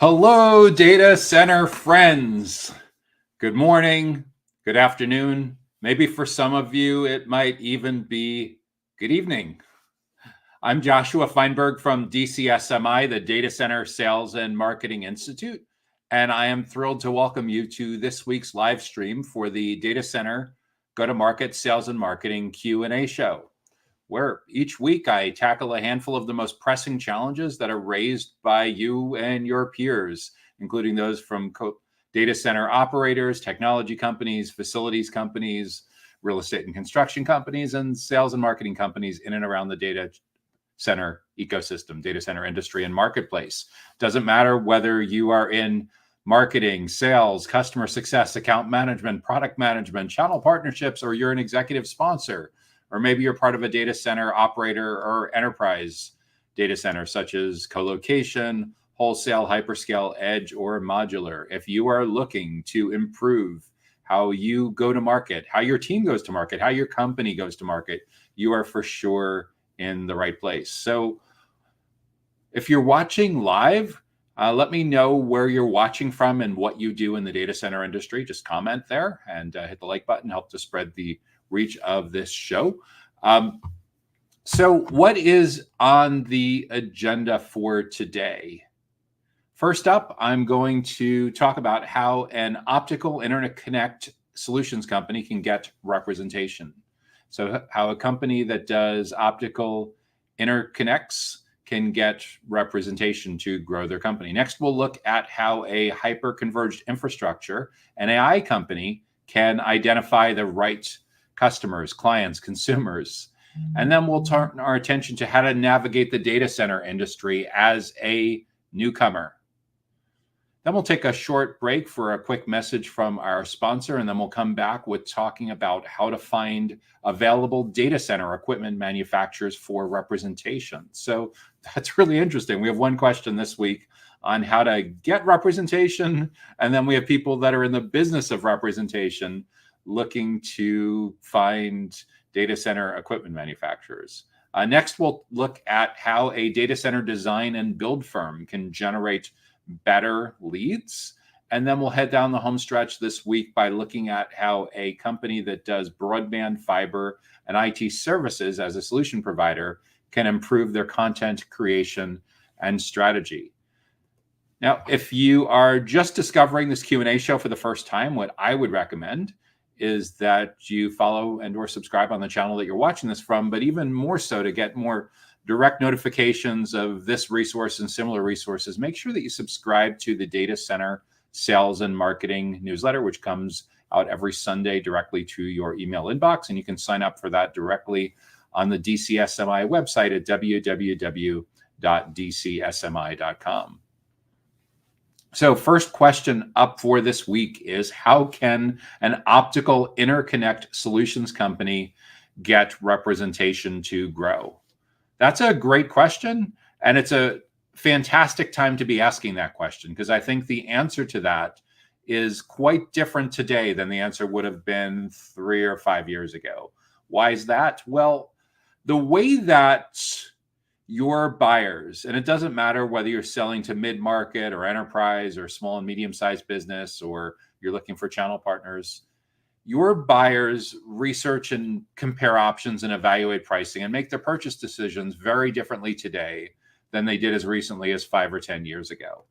Hello, data center friends. Good morning, good afternoon. Maybe for some of you, it might even be good evening. I'm Joshua Feinberg from DCSMI, the Data Center Sales and Marketing Institute, and I am thrilled to welcome you to this week's live stream for the Data Center Go-to-Market Sales and Marketing Q&A show, where each week I tackle a handful of the most pressing challenges that are raised by you and your peers, including those from data center operators, technology companies, facilities companies, real estate and construction companies, and sales and marketing companies in and around the data center ecosystem, data center industry and marketplace. Doesn't matter whether you are in marketing, sales, customer success, account management, product management, channel partnerships, or you're an executive sponsor. Or maybe you're part of a data center operator or enterprise data center, such as co-location, wholesale, hyperscale, edge, or modular. If you are looking to improve how you go to market, how your team goes to market, how your company goes to market, you are for sure in the right place. So if you're watching live, let me know where you're watching from and what you do in the data center industry. Just comment there and hit the like button, help to spread the reach of this show. So what is on the agenda for today? First up, I'm going to talk about how an optical interconnect solutions company can get representation. So how a company that does optical interconnects can get representation to grow their company. Next, we'll look at how a hyper-converged infrastructure, an AI company, can identify the right customers, clients, consumers. And then we'll turn our attention to how to navigate the data center industry as a newcomer. Then we'll take a short break for a quick message from our sponsor, and then we'll come back with talking about how to find available data center equipment manufacturers for representation. So that's really interesting. We have one question this week on how to get representation, and then we have people that are in the business of representation looking to find data center equipment manufacturers. Next, we'll look at how a data center design and build firm can generate better leads. And then we'll head down the home stretch this week by looking at how a company that does broadband, fiber, and IT services as a solution provider can improve their content creation and strategy. Now, if you are just discovering this Q&A show for the first time, what I would recommend is that you follow and or subscribe on the channel that you're watching this from, but even more so to get more direct notifications of this resource and similar resources, make sure that you subscribe to the Data Center Sales and Marketing newsletter, which comes out every Sunday directly to your email inbox. And you can sign up for that directly on the DCSMI website at www.dcsmi.com. So first question up for this week is, how can an optical interconnect solutions company get representation to grow? That's a great question, and it's a fantastic time to be asking that question, because I think the answer to that is quite different today than the answer would have been 3 or 5 years ago. Why is that? Well, the way that your buyers, and it doesn't matter whether you're selling to mid-market or enterprise or small and medium-sized business, or you're looking for channel partners, your buyers research and compare options and evaluate pricing and make their purchase decisions very differently today than they did as recently as 5 or 10 years ago.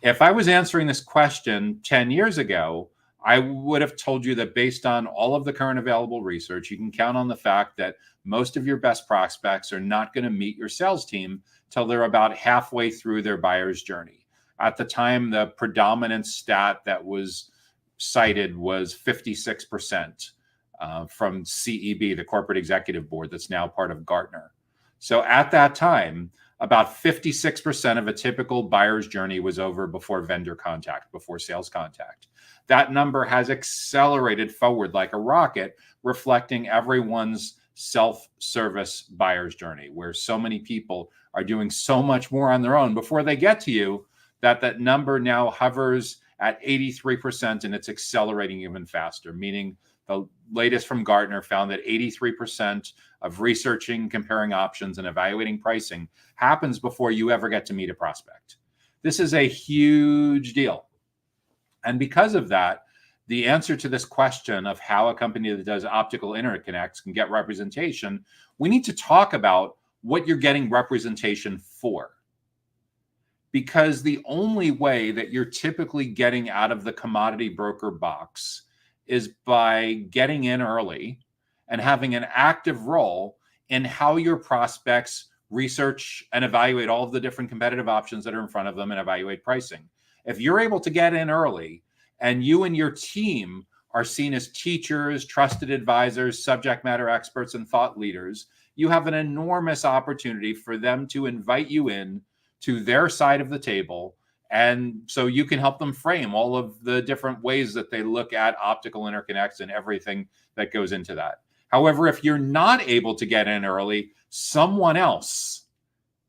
If I was answering this question 10 years ago, I would have told you that based on all of the current available research, you can count on the fact that most of your best prospects are not going to meet your sales team till they're about halfway through their buyer's journey. At the time, the predominant stat that was cited was 56% from CEB, the Corporate Executive Board, that's now part of Gartner. So at that time, about 56% of a typical buyer's journey was over before vendor contact, before sales contact. That number has accelerated forward like a rocket, reflecting everyone's self-service buyer's journey, where so many people are doing so much more on their own before they get to you that that number now hovers at 83%, and it's accelerating even faster, meaning the latest from Gartner found that 83% of researching, comparing options, and evaluating pricing happens before you ever get to meet a prospect. This is a huge deal. And because of that, the answer to this question of how a company that does optical interconnects can get representation, we need to talk about what you're getting representation for. Because the only way that you're typically getting out of the commodity broker box is by getting in early and having an active role in how your prospects research and evaluate all of the different competitive options that are in front of them and evaluate pricing. If you're able to get in early and you and your team are seen as teachers, trusted advisors, subject matter experts, and thought leaders, you have an enormous opportunity for them to invite you in to their side of the table. And so you can help them frame all of the different ways that they look at optical interconnects and everything that goes into that. However, if you're not able to get in early, someone else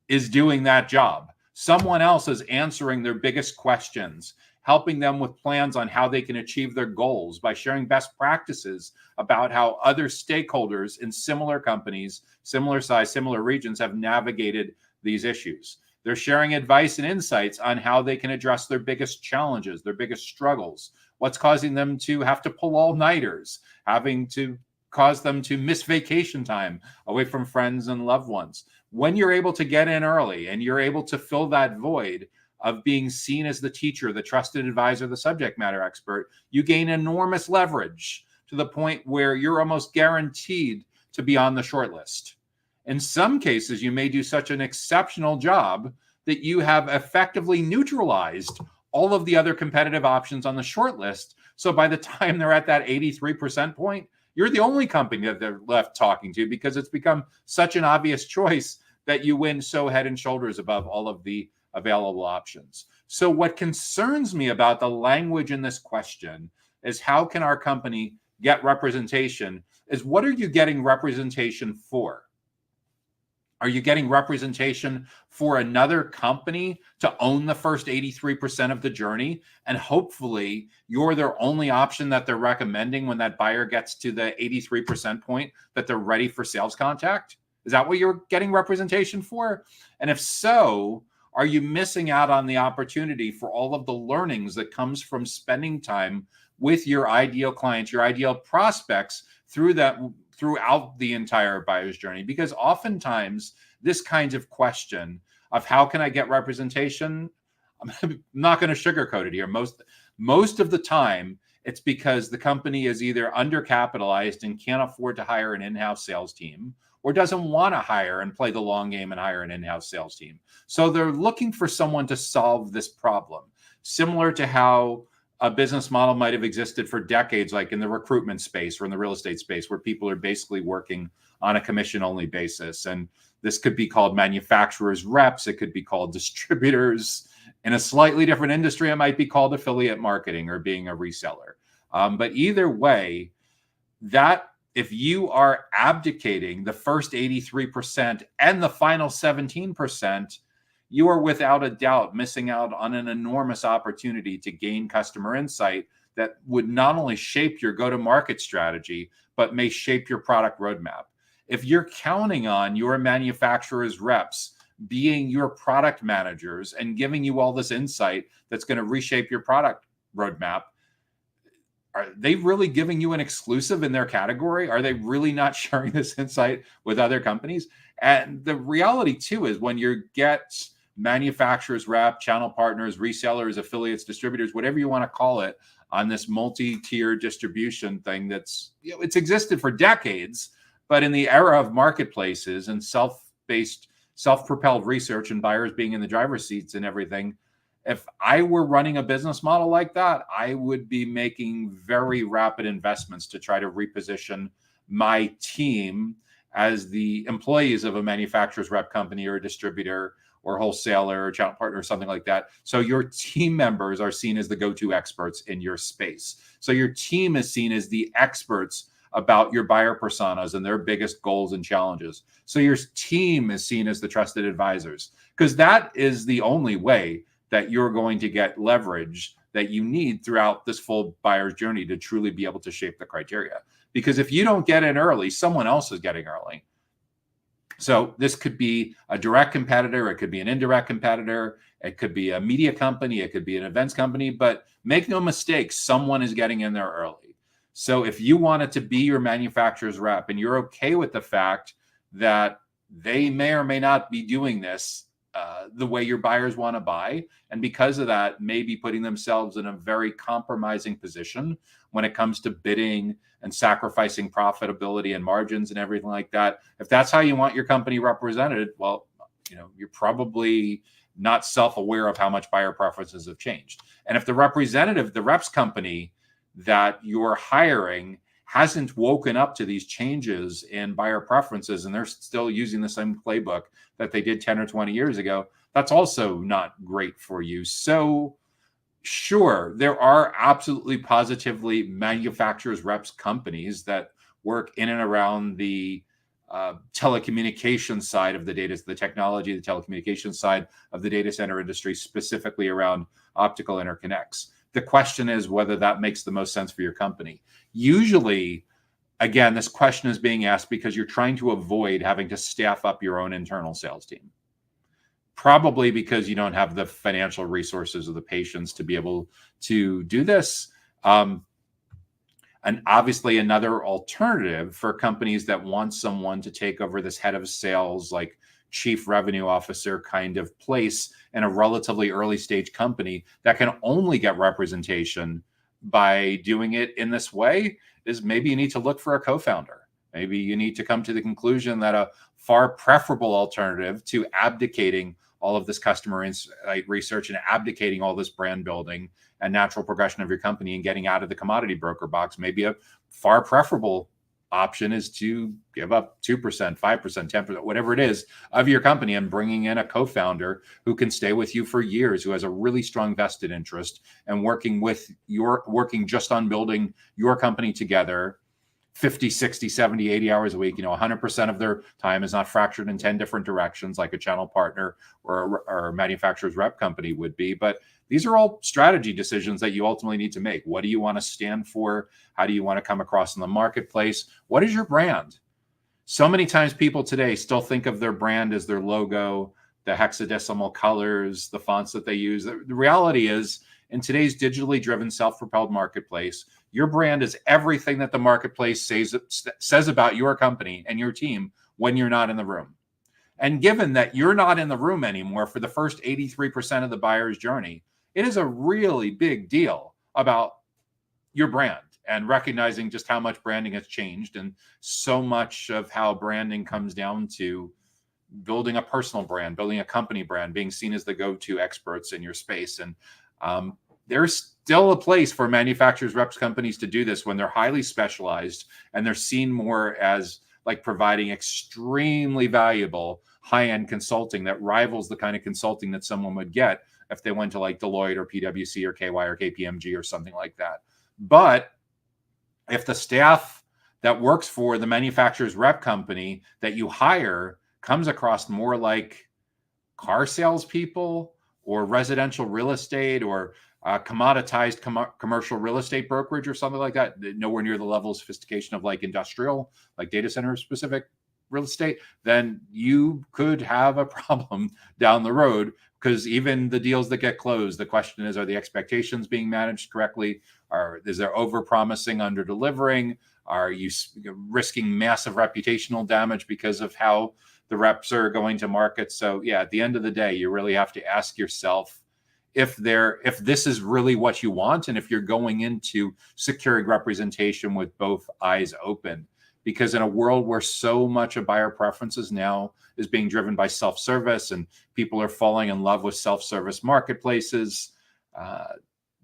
is doing that job. Someone else is answering their biggest questions, helping them with plans on how they can achieve their goals by sharing best practices about how other stakeholders in similar companies, similar size, similar regions have navigated these issues. They're sharing advice and insights on how they can address their biggest challenges, their biggest struggles, what's causing them to have to pull all-nighters, having to cause them to miss vacation time away from friends and loved ones. When you're able to get in early and you're able to fill that void of being seen as the teacher, the trusted advisor, the subject matter expert, you gain enormous leverage to the point where you're almost guaranteed to be on the short list. In some cases, you may do such an exceptional job that you have effectively neutralized all of the other competitive options on the short list. So by the time they're at that 83% point, you're the only company that they're left talking to because it's become such an obvious choice that you win so head and shoulders above all of the available options. So what concerns me about the language in this question is how can our company get representation is what are you getting representation for? Are you getting representation for another company to own the first 83% of the journey? And hopefully you're their only option that they're recommending when that buyer gets to the 83% point that they're ready for sales contact? Is that what you're getting representation for? And if so, are you missing out on the opportunity for all of the learnings that comes from spending time with your ideal clients, your ideal prospects throughout the entire buyer's journey? Because oftentimes this kind of question of how can I get representation, I'm not going to sugarcoat it here. Most of the time, it's because the company is either undercapitalized and can't afford to hire an in-house sales team, or doesn't want to hire and play the long game and hire an in-house sales team. So they're looking for someone to solve this problem, similar to how a business model might have existed for decades, like in the recruitment space or in the real estate space, where people are basically working on a commission-only basis. And this could be called manufacturers reps. It could be called distributors. In a slightly different industry, it might be called affiliate marketing or being a reseller. But either way, that if you are abdicating the first 83% and the final 17%, you are without a doubt missing out on an enormous opportunity to gain customer insight that would not only shape your go-to-market strategy, but may shape your product roadmap. If you're counting on your manufacturer's reps being your product managers and giving you all this insight that's going to reshape your product roadmap, are they really giving you an exclusive in their category? Are they really not sharing this insight with other companies? And the reality too is when you get manufacturers, rep, channel partners, resellers, affiliates, distributors, whatever you want to call it, on this multi-tier distribution thing that's, it's existed for decades, but in the era of marketplaces and self-based, self-propelled research and buyers being in the driver's seats and everything, if I were running a business model like that, I would be making very rapid investments to try to reposition my team as the employees of a manufacturer's rep company or a distributor or wholesaler or channel partner or something like that. So your team members are seen as the go-to experts in your space. So your team is seen as the experts about your buyer personas and their biggest goals and challenges. So your team is seen as the trusted advisors, because that is the only way that you're going to get leverage that you need throughout this full buyer's journey to truly be able to shape the criteria. Because if you don't get in early, someone else is getting early. So this could be a direct competitor, it could be an indirect competitor, it could be a media company, it could be an events company, but make no mistake, someone is getting in there early. So if you want it to be your manufacturer's rep and you're okay with the fact that they may or may not be doing this the way your buyers want to buy, and because of that, maybe putting themselves in a very compromising position when it comes to bidding and sacrificing profitability and margins and everything like that. If that's how you want your company represented, well, you're probably not self-aware of how much buyer preferences have changed. And if the reps company that you're hiring hasn't woken up to these changes in buyer preferences and they're still using the same playbook that they did 10 or 20 years ago, that's also not great for you. So sure, there are absolutely positively manufacturers reps companies that work in and around the telecommunications side of the data, the technology, the telecommunications side of the data center industry, specifically around optical interconnects. The question is whether that makes the most sense for your company. Usually, again, this question is being asked because you're trying to avoid having to staff up your own internal sales team. Probably because you don't have the financial resources or the patience to be able to do this. And obviously another alternative for companies that want someone to take over this head of sales, like chief revenue officer kind of place in a relatively early stage company that can only get representation by doing it in this way, is maybe you need to look for a co-founder. Maybe you need to come to the conclusion that a far preferable alternative to abdicating all of this customer insight research and abdicating all this brand building and natural progression of your company and getting out of the commodity broker box, maybe a far preferable option is to give up 2%, 5%, 10%, whatever it is of your company and bringing in a co-founder who can stay with you for years, who has a really strong vested interest and working just on building your company together 50, 60, 70, 80 hours a week. 100% of their time is not fractured in 10 different directions like a channel partner or a manufacturer's rep company would be. But these are all strategy decisions that you ultimately need to make. What do you want to stand for? How do you want to come across in the marketplace? What is your brand? So many times people today still think of their brand as their logo, the hexadecimal colors, the fonts that they use. The reality is, in today's digitally driven, self-propelled marketplace, your brand is everything that the marketplace says about your company and your team when you're not in the room. And given that you're not in the room anymore for the first 83% of the buyer's journey, it is a really big deal about your brand and recognizing just how much branding has changed. And so much of how branding comes down to building a personal brand, building a company brand, being seen as the go-to experts in your space. And there's still a place for manufacturers reps companies to do this when they're highly specialized and they're seen more as like providing extremely valuable high-end consulting that rivals the kind of consulting that someone would get if they went to like Deloitte or PwC or KY or KPMG or something like that. But if the staff that works for the manufacturer's rep company that you hire comes across more like car salespeople or residential real estate or commoditized commercial real estate brokerage or something like that, nowhere near the level of sophistication of like industrial, like data center specific real estate, then you could have a problem down the road, because even the deals that get closed, the question is, are the expectations being managed correctly? Is there over-promising, under-delivering? Are you risking massive reputational damage because of how the reps are going to market? So yeah, at the end of the day, you really have to ask yourself if this is really what you want, and if you're going into securing representation with both eyes open. Because in a world where so much of buyer preferences now is being driven by self-service and people are falling in love with self-service marketplaces,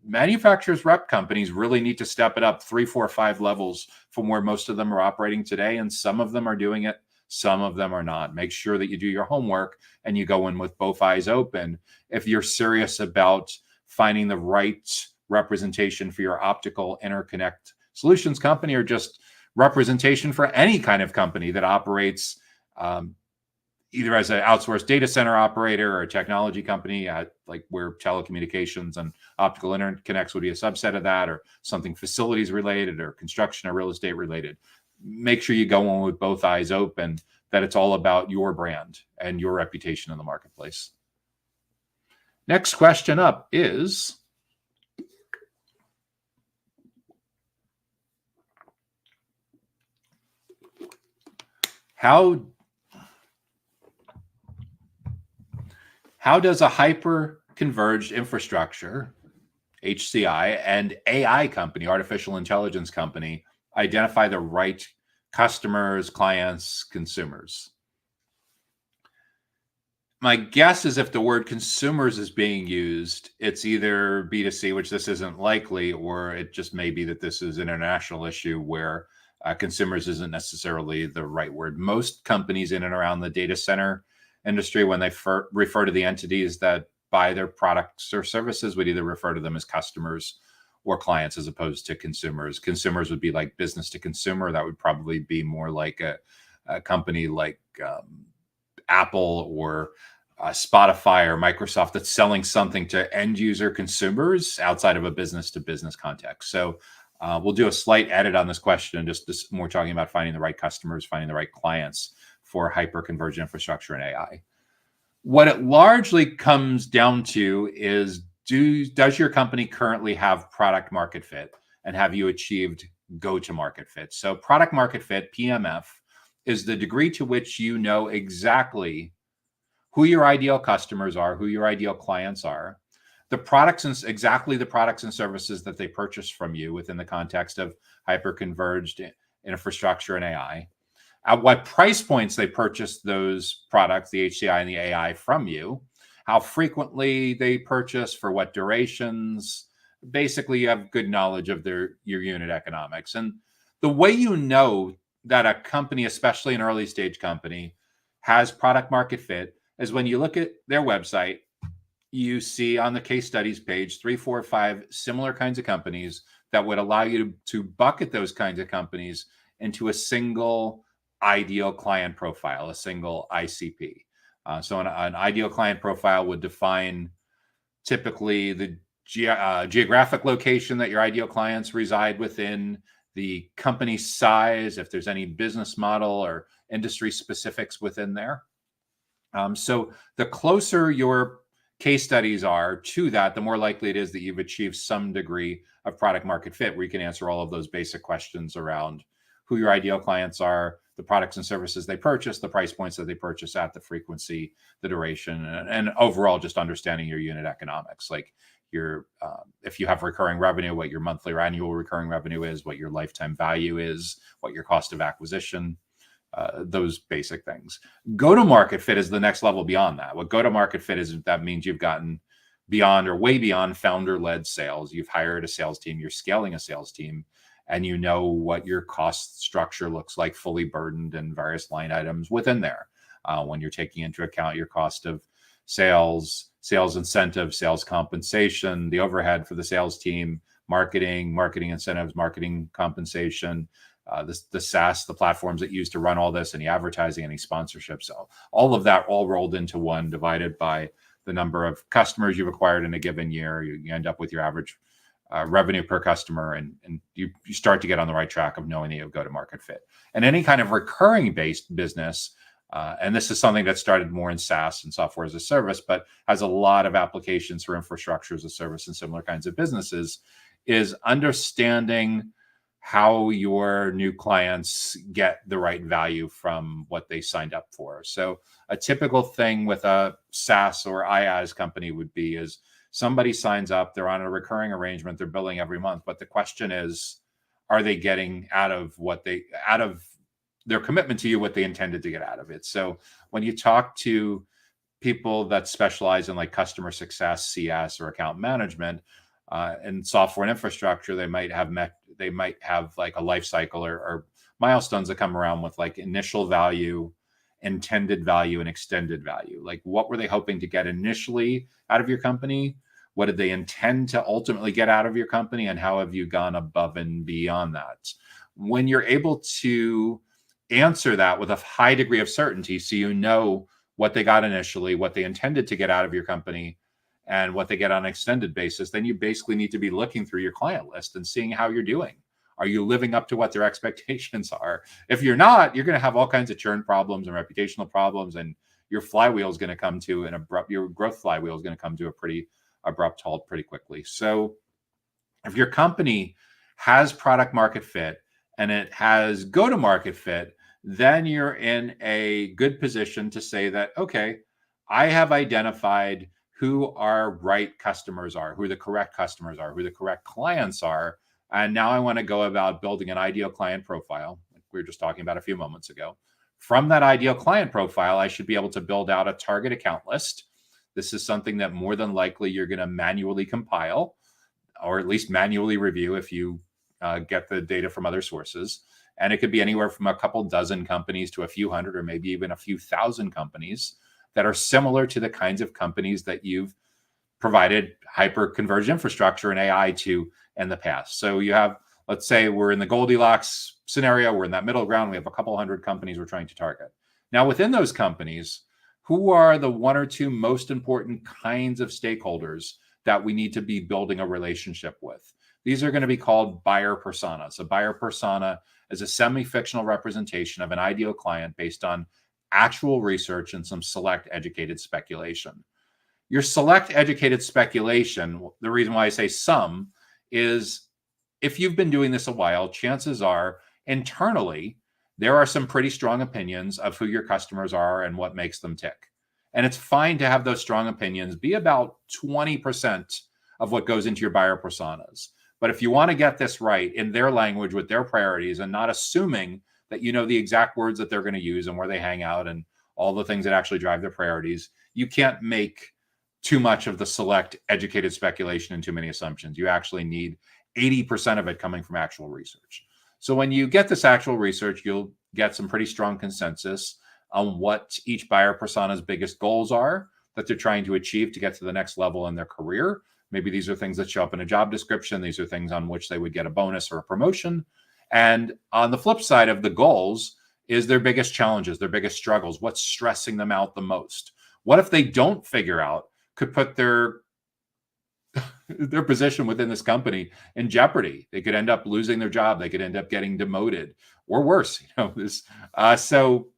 manufacturers rep companies really need to step it up 3, 4, 5 levels from where most of them are operating today. And some of them are doing it, some of them are not. Make sure that you do your homework and you go in with both eyes open if you're serious about finding the right representation for your optical interconnect solutions company, or just representation for any kind of company that operates either as an outsourced data center operator or a technology company, like where telecommunications and optical interconnects would be a subset of that, or something facilities related or construction or real estate related. make sure you go on with both eyes open, that it's all about your brand and your reputation in the marketplace. Next question up is, how does a hyper-converged infrastructure, HCI, and AI company, artificial intelligence company, identify the right customers, clients, consumers? My guess is if the word consumers is being used, it's either B2C, which this isn't likely, or it just may be that this is an international issue where consumers isn't necessarily the right word. Most companies in and around the data center industry, when they refer to the entities that buy their products or services, would either refer to them as customers or clients as opposed to consumers. Consumers would be like business to consumer. That would probably be more like a company like Apple or Spotify or Microsoft that's selling something to end user consumers outside of a business to business context. So we'll do a slight edit on this question, just more talking about finding the right customers, finding the right clients for hyper-converged infrastructure and AI. What it largely comes down to is, does your company currently have product market fit, and have you achieved go-to-market fit? So product market fit, PMF, is the degree to which you know exactly who your ideal customers are, who your ideal clients are, exactly the products and services that they purchase from you within the context of hyper-converged infrastructure and AI, at what price points they purchase those products, the HCI and the AI, from you, how frequently they purchase, for what durations. Basically, you have good knowledge of your unit economics. And the way you know that a company, especially an early stage company, has product market fit is when you look at their website, you see on the case studies page 3, 4, 5 similar kinds of companies that would allow you to bucket those kinds of companies into a single ideal client profile, a single ICP. So an ideal client profile would define typically the geographic location that your ideal clients reside within, the company size, if there's any business model or industry specifics within there. So the closer your case studies are to that, the more likely it is that you've achieved some degree of product market fit, where you can answer all of those basic questions around who your ideal clients are, the products and services they purchase, the price points that they purchase at, the frequency, the duration, and overall just understanding your unit economics, like your if you have recurring revenue, what your monthly or annual recurring revenue is, what your lifetime value is, what your cost of acquisition, those basic things. Go-to-market fit is the next level beyond that. What go-to-market fit is, that means you've gotten beyond or way beyond founder-led sales. You've hired a sales team, you're scaling a sales team, and you know what your cost structure looks like, fully burdened, and various line items within there. When you're taking into account your cost of sales, sales incentives, sales compensation, the overhead for the sales team, marketing incentives, marketing compensation, the SaaS, the platforms that you use to run all this, any advertising, any sponsorships, so all of that all rolled into one, divided by the number of customers you've acquired in a given year. You end up with your average revenue per customer, and you start to get on the right track of knowing that you go to market fit. And any kind of recurring based business, and this is something that started more in SaaS and software as a service, but has a lot of applications for infrastructure as a service and similar kinds of businesses, is understanding how your new clients get the right value from what they signed up for. So a typical thing with a SaaS or IaaS company would be is somebody signs up, they're on a recurring arrangement, they're billing every month. But the question is, are they getting out of their commitment to you what they intended to get out of it? So when you talk to people that specialize in like customer success, CS, or account management, and software and infrastructure, they might have like a life cycle or milestones that come around with like initial value, intended value, and extended value. Like, what were they hoping to get initially out of your company? What did they intend to ultimately get out of your company? And how have you gone above and beyond that? When you're able to answer that with a high degree of certainty, so you know what they got initially, what they intended to get out of your company, and what they get on an extended basis, then you basically need to be looking through your client list and seeing how you're doing. Are you living up to what their expectations are? If you're not, you're going to have all kinds of churn problems and reputational problems, and your flywheel is going to come to your growth flywheel is going to come to a pretty abrupt halt pretty quickly. So if your company has product market fit and it has go-to-market fit, then you're in a good position to say that, okay, I have identified who our right customers are, who the correct customers are, who the correct clients are. And now I want to go about building an ideal client profile, like we were just talking about a few moments ago. From that ideal client profile, I should be able to build out a target account list. This is something that more than likely you're going to manually compile, or at least manually review if you get the data from other sources. And it could be anywhere from a couple dozen companies to a few hundred, or maybe even a few thousand companies that are similar to the kinds of companies that you've provided hyper-converged infrastructure and AI to in the past. So you have, let's say we're in the Goldilocks scenario, we're in that middle ground, we have a couple hundred companies we're trying to target. Now, within those companies, who are the one or two most important kinds of stakeholders that we need to be building a relationship with? These are going to be called buyer personas. A buyer persona is a semi-fictional representation of an ideal client based on actual research and some select educated speculation. Your select educated speculation, the reason why I say some, is if you've been doing this a while, chances are internally, there are some pretty strong opinions of who your customers are and what makes them tick. And it's fine to have those strong opinions be about 20% of what goes into your buyer personas. But if you want to get this right in their language with their priorities and not assuming that you know the exact words that they're going to use and where they hang out and all the things that actually drive their priorities, you can't make too much of the select educated speculation and too many assumptions. You actually need 80% of it coming from actual research. So when you get this actual research, you'll get some pretty strong consensus on what each buyer persona's biggest goals are that they're trying to achieve to get to the next level in their career. Maybe these are things that show up in a job description. These are things on which they would get a bonus or a promotion. And on the flip side of the goals is their biggest challenges, their biggest struggles. What's stressing them out the most? What if they don't figure out could put their position within this company in jeopardy? They could end up losing their job. They could end up getting demoted or worse. So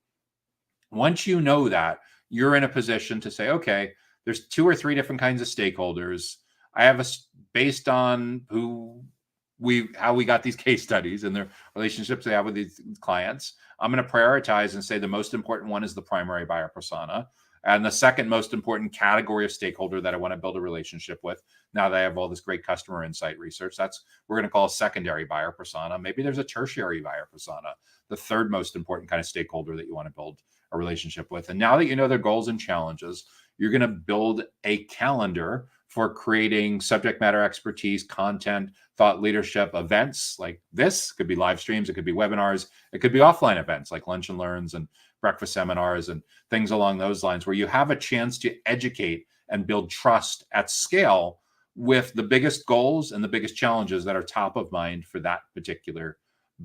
once you know that, you're in a position to say, okay, there's 2 or 3 different kinds of stakeholders. I have based on how we got these case studies and the relationships they have with these clients. I'm going to prioritize and say the most important one is the primary buyer persona. And the second most important category of stakeholder that I want to build a relationship with, now that I have all this great customer insight research, we're going to call a secondary buyer persona. Maybe there's a tertiary buyer persona, the third most important kind of stakeholder that you want to build a relationship with. And now that you know their goals and challenges, you're going to build a calendar for creating subject matter expertise, content, thought leadership events like this. It could be live streams, it could be webinars, it could be offline events like lunch and learns and breakfast seminars and things along those lines, where you have a chance to educate and build trust at scale with the biggest goals and the biggest challenges that are top of mind for that particular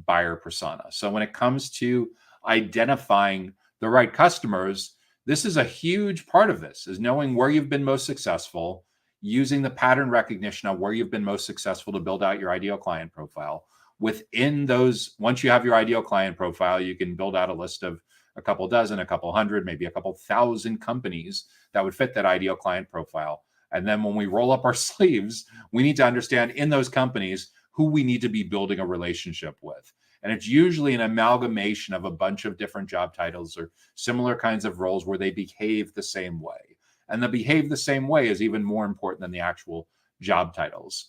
buyer persona. So when it comes to identifying the right customers, this is a huge part of this, is knowing where you've been most successful, using the pattern recognition of where you've been most successful to build out your ideal client profile. Within those, once you have your ideal client profile, you can build out a list of a couple dozen, a couple hundred, maybe a couple thousand companies that would fit that ideal client profile. And then when we roll up our sleeves, we need to understand in those companies who we need to be building a relationship with. And it's usually an amalgamation of a bunch of different job titles or similar kinds of roles where they behave the same way. And the behave the same way is even more important than the actual job titles,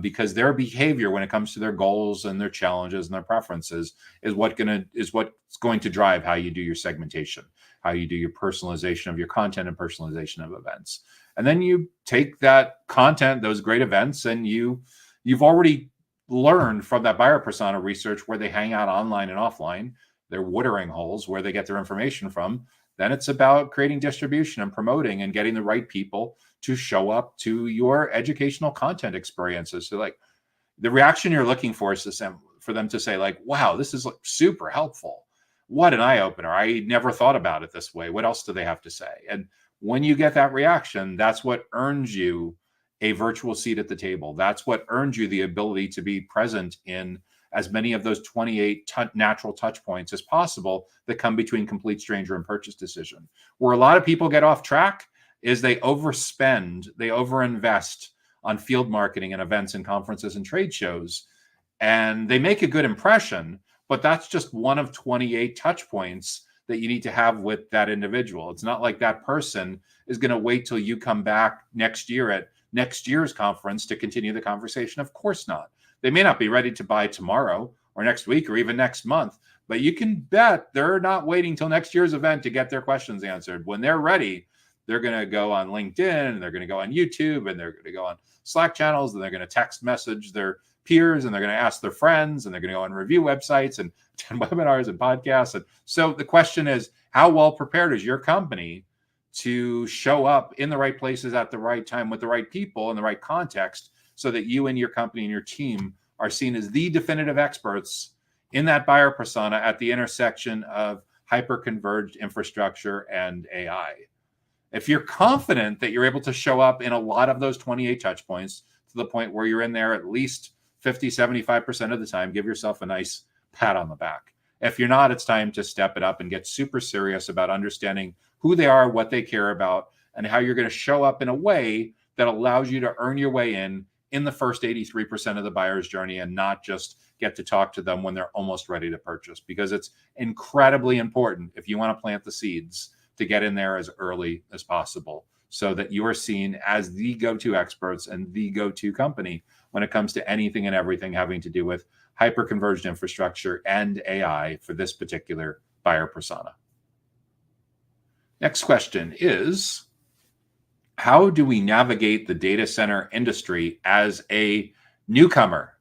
because their behavior when it comes to their goals and their challenges and their preferences is what's going to drive how you do your segmentation, how you do your personalization of your content and personalization of events. And then you take that content, those great events, and you've already learned from that buyer persona research where they hang out online and offline, their watering holes, where they get their information from. Then it's about creating distribution and promoting and getting the right people to show up to your educational content experiences. So like the reaction you're looking for is for them to say like, wow, this is like super helpful. What an eye opener. I never thought about it this way. What else do they have to say? And when you get that reaction, that's what earns you a virtual seat at the table. That's what earns you the ability to be present in as many of those 28 natural touch points as possible that come between complete stranger and purchase decision. Where a lot of people get off track is they overspend, they overinvest on field marketing and events and conferences and trade shows, and they make a good impression, but that's just one of 28 touch points that you need to have with that individual. It's not like that person is going to wait till you come back next year at next year's conference to continue the conversation. Of course not. They may not be ready to buy tomorrow or next week or even next month, but you can bet they're not waiting till next year's event to get their questions answered. When they're ready, they're going to go on LinkedIn, and they're going to go on YouTube, and they're going to go on Slack channels, and they're going to text message their peers, and they're going to ask their friends, and they're going to go on review websites and attend webinars and podcasts. And so the question is, how well prepared is your company to show up in the right places at the right time with the right people in the right context, so that you and your company and your team are seen as the definitive experts in that buyer persona at the intersection of hyper-converged infrastructure and AI? If you're confident that you're able to show up in a lot of those 28 touch points to the point where you're in there at least 50, 75% of the time, give yourself a nice pat on the back. If you're not, it's time to step it up and get super serious about understanding who they are, what they care about, and how you're going to show up in a way that allows you to earn your way in the first 83% of the buyer's journey, and not just get to talk to them when they're almost ready to purchase, because it's incredibly important if you want to plant the seeds to get in there as early as possible, so that you are seen as the go-to experts and the go-to company when it comes to anything and everything having to do with hyper-converged infrastructure and AI for this particular buyer persona. Next question is, how do we navigate the data center industry as a newcomer?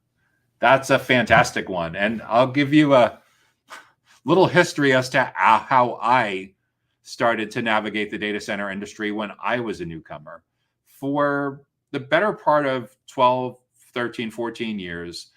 That's a fantastic one. And I'll give you a little history as to how I started to navigate the data center industry when I was a newcomer. For the better part of 12, 13, 14 years,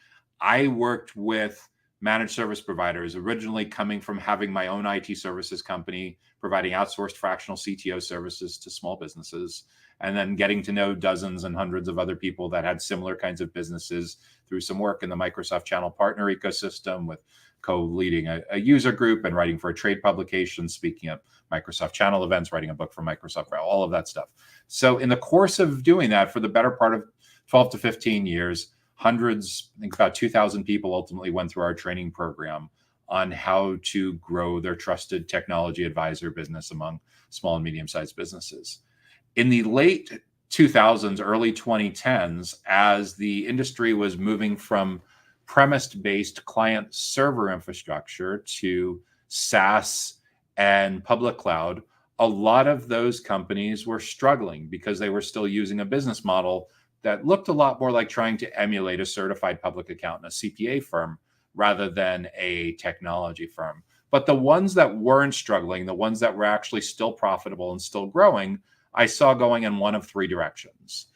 I worked with managed service providers, originally coming from having my own IT services company, providing outsourced fractional CTO services to small businesses, and then getting to know dozens and hundreds of other people that had similar kinds of businesses through some work in the Microsoft channel partner ecosystem, with co-leading a user group and writing for a trade publication, speaking at Microsoft channel events, writing a book for Microsoft, all of that stuff. So in the course of doing that for the better part of 12 to 15 years, hundreds, I think about 2,000 people ultimately went through our training program on how to grow their trusted technology advisor business among small and medium-sized businesses. In the late 2000s, early 2010s, as the industry was moving from premise-based client server infrastructure to SaaS and public cloud, a lot of those companies were struggling because they were still using a business model that looked a lot more like trying to emulate a certified public accountant, a CPA firm, rather than a technology firm. But the ones that weren't struggling, the ones that were actually still profitable and still growing, I saw going in one of three directions.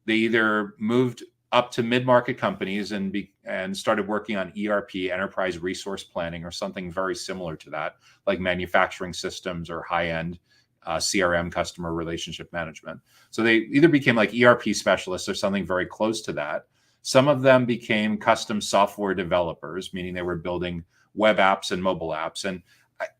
They either moved up to mid-market companies and started working on ERP, enterprise resource planning, or something very similar to that, like manufacturing systems or high-end CRM, customer relationship management. So they either became like ERP specialists or something very close to that. Some of them became custom software developers, meaning they were building web apps and mobile apps. And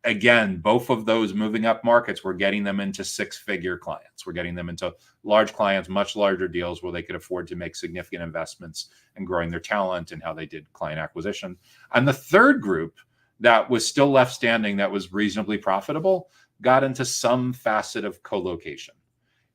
again, both of those moving up markets were getting them into six-figure clients. We're getting them into large clients, much larger deals where they could afford to make significant investments in growing their talent and how they did client acquisition. And the third group that was still left standing, that was reasonably profitable, got into some facet of co-location.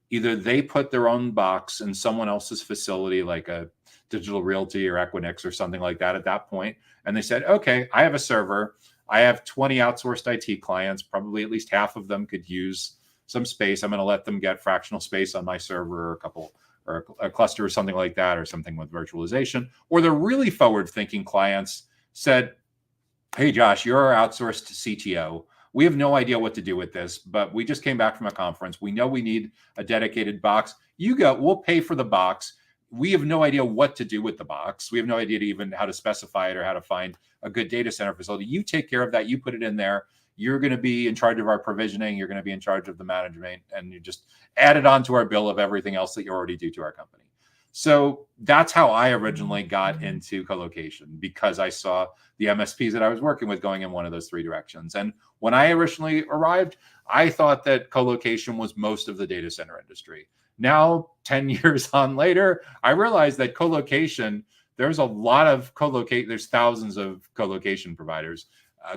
Either they put their own box in someone else's facility, like a Digital Realty or Equinix or something like that at that point, and they said, okay, I have a server. I have 20 outsourced IT clients. Probably at least half of them could use some space. I'm going to let them get fractional space on my server, or a couple, or a cluster or something like that, or something with virtualization. Or the really forward-thinking clients said, hey, Josh, you're our outsourced CTO. We have no idea what to do with this, but we just came back from a conference. We know we need a dedicated box. You go, we'll pay for the box. We have no idea what to do with the box. We have no idea even how to specify it or how to find a good data center facility. You take care of that. You put it in there. You're going to be in charge of our provisioning. You're going to be in charge of the management, and you just add it on to our bill of everything else that you already do to our company. So that's how I originally got into colocation, because I saw the MSPs that I was working with going in one of those three directions. And when I originally arrived, I thought that colocation was most of the data center industry. Now, 10 years on later, I realized that colocation, there's a lot of there's thousands of colocation providers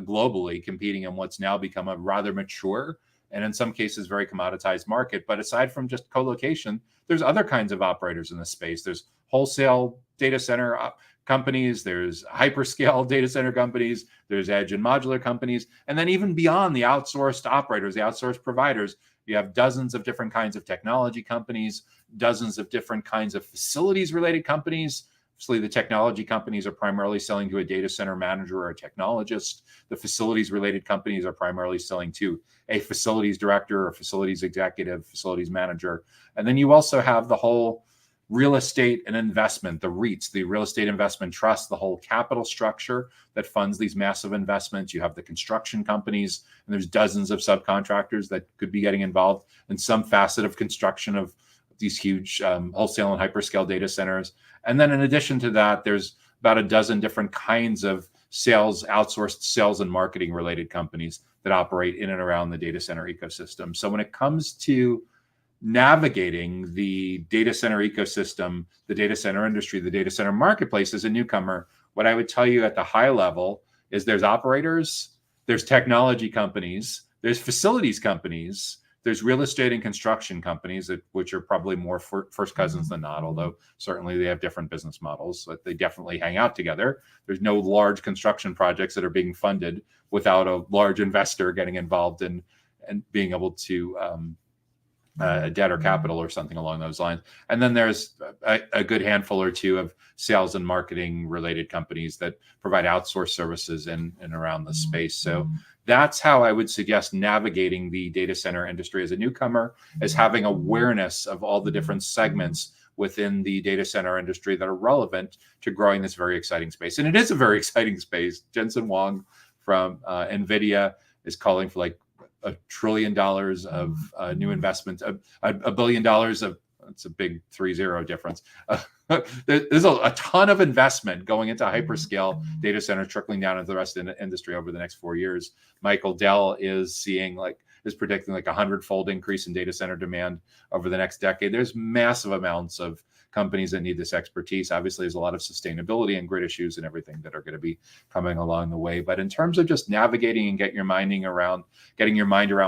globally competing in what's now become a rather mature and in some cases very commoditized market. But aside from just colocation, there's other kinds of operators in this space. There's wholesale data center companies, there's hyperscale data center companies, there's edge and modular companies, and then even beyond the outsourced operators, the outsourced providers, you have dozens of different kinds of technology companies, dozens of different kinds of facilities related companies. Obviously, the technology companies are primarily selling to a data center manager or a technologist. The facilities related companies are primarily selling to a facilities director or facilities executive, facilities manager. And then you also have the whole real estate and investment, the REITs, the real estate investment trust, the whole capital structure that funds these massive investments. You have the construction companies, and there's dozens of subcontractors that could be getting involved in some facet of construction of these huge wholesale and hyperscale data centers. And then in addition to that, there's about a dozen different kinds of outsourced sales and marketing related companies that operate in and around the data center ecosystem. So when it comes to navigating the data center ecosystem, the data center industry, the data center marketplace as a newcomer, what I would tell you at the high level is there's operators, there's technology companies, there's facilities companies, there's real estate and construction companies, which are probably more first cousins than not, although certainly they have different business models, but they definitely hang out together. There's no large construction projects that are being funded without a large investor getting involved and being able to debt or capital or something along those lines. And then there's a good handful or two of sales and marketing related companies that provide outsourced services in and around the space. So that's how I would suggest navigating the data center industry as a newcomer, is having awareness of all the different segments within the data center industry that are relevant to growing this very exciting space. And it is a very exciting space. Jensen Huang from NVIDIA is calling for like $1 trillion of new investments, $1 billion of, it's a big 3-0 difference. There's a ton of investment going into hyperscale data centers trickling down into the rest of the industry over the next 4 years. Michael Dell is predicting like 100-fold increase in data center demand over the next decade. There's massive amounts of companies that need this expertise. Obviously, there's a lot of sustainability and grid issues and everything that are going to be coming along the way. But in terms of just navigating and getting your mind around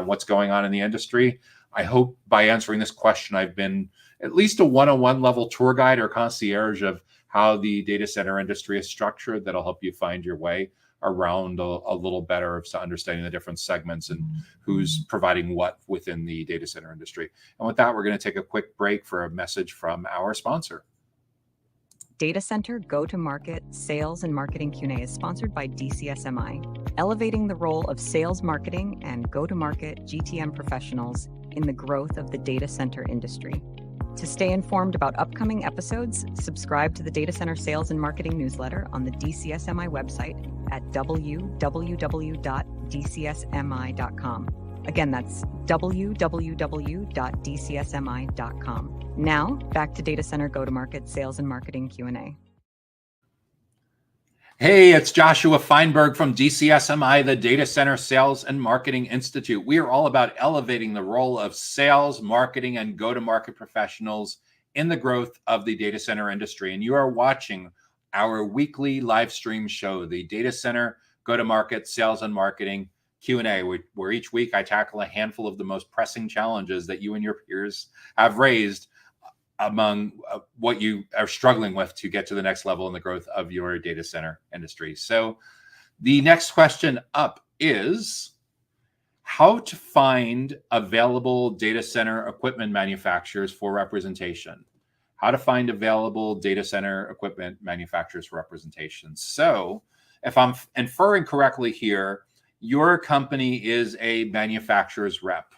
what's going on in the industry, I hope by answering this question, I've been at least a one-on-one level tour guide or concierge of how the data center industry is structured. That'll help you find your way around a little better of understanding the different segments and who's providing what within the data center industry. And with that, we're going to take a quick break for a message from our sponsor. Data Center Go-to-Market Sales and Marketing Q&A is sponsored by DCSMI, elevating the role of sales, marketing, and go-to-market GTM professionals in the growth of the data center industry. To stay informed about upcoming episodes, subscribe to the Data Center Sales and Marketing newsletter on the DCSMI website at www.dcsmi.com. Again, that's www.dcsmi.com. Now, back to Data Center Go-to-Market Sales and Marketing Q&A. Hey, it's Joshua Feinberg from DCSMI, the Data Center Sales and Marketing Institute. We are all about elevating the role of sales, marketing, and go-to-market professionals in the growth of the data center industry. And you are watching our weekly live stream show, the Data Center Go-to-Market Sales and Marketing Q&A, where each week I tackle a handful of the most pressing challenges that you and your peers have raised among what you are struggling with to get to the next level in the growth of your data center industry. So the next question up is how to find available data center equipment manufacturers for representation. How to find available data center equipment manufacturers for representation. So if I'm inferring correctly here, your company is a manufacturer's rep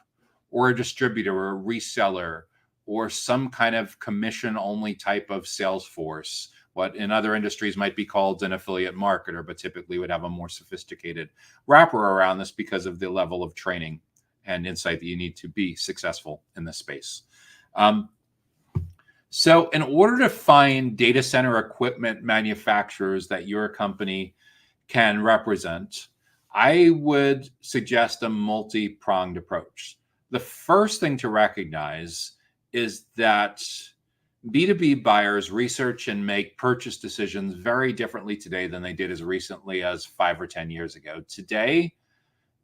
or a distributor or a reseller or some kind of commission-only type of sales force, what in other industries might be called an affiliate marketer, but typically would have a more sophisticated wrapper around this because of the level of training and insight that you need to be successful in this space. So in order to find data center equipment manufacturers that your company can represent, I would suggest a multi-pronged approach. The first thing to recognize is that B2B buyers research and make purchase decisions very differently today than they did as recently as 5 or 10 years ago. Today,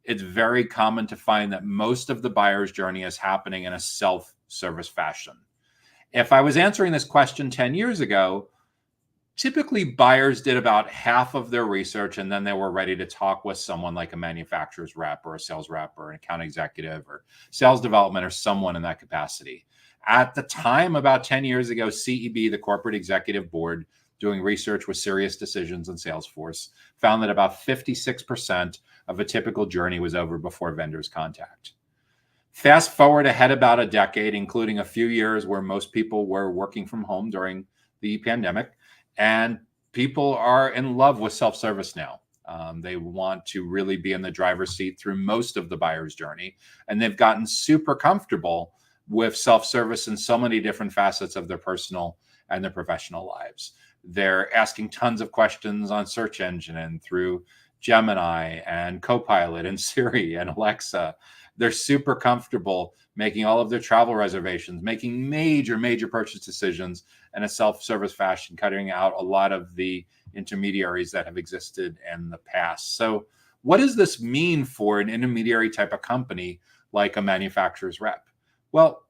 it's very common to find that most of the buyer's journey is happening in a self-service fashion. If I was answering this question 10 years ago, typically buyers did about half of their research and then they were ready to talk with someone like a manufacturer's rep or a sales rep or an account executive or sales development or someone in that capacity. At the time, about 10 years ago, CEB, the corporate executive board, doing research with Serious Decisions and Salesforce, found that about 56% of a typical journey was over before vendors contact. Fast forward ahead about a decade, including a few years where most people were working from home during the pandemic, and people are in love with self-service now. They want to really be in the driver's seat through most of the buyer's journey, and they've gotten super comfortable with self-service in so many different facets of their personal and their professional lives. They're asking tons of questions on search engine and through Gemini and Copilot and Siri and Alexa. They're super comfortable making all of their travel reservations, making major purchase decisions in a self-service fashion, cutting out a lot of the intermediaries that have existed in the past. So what does this mean for an intermediary type of company like a manufacturer's rep? Well,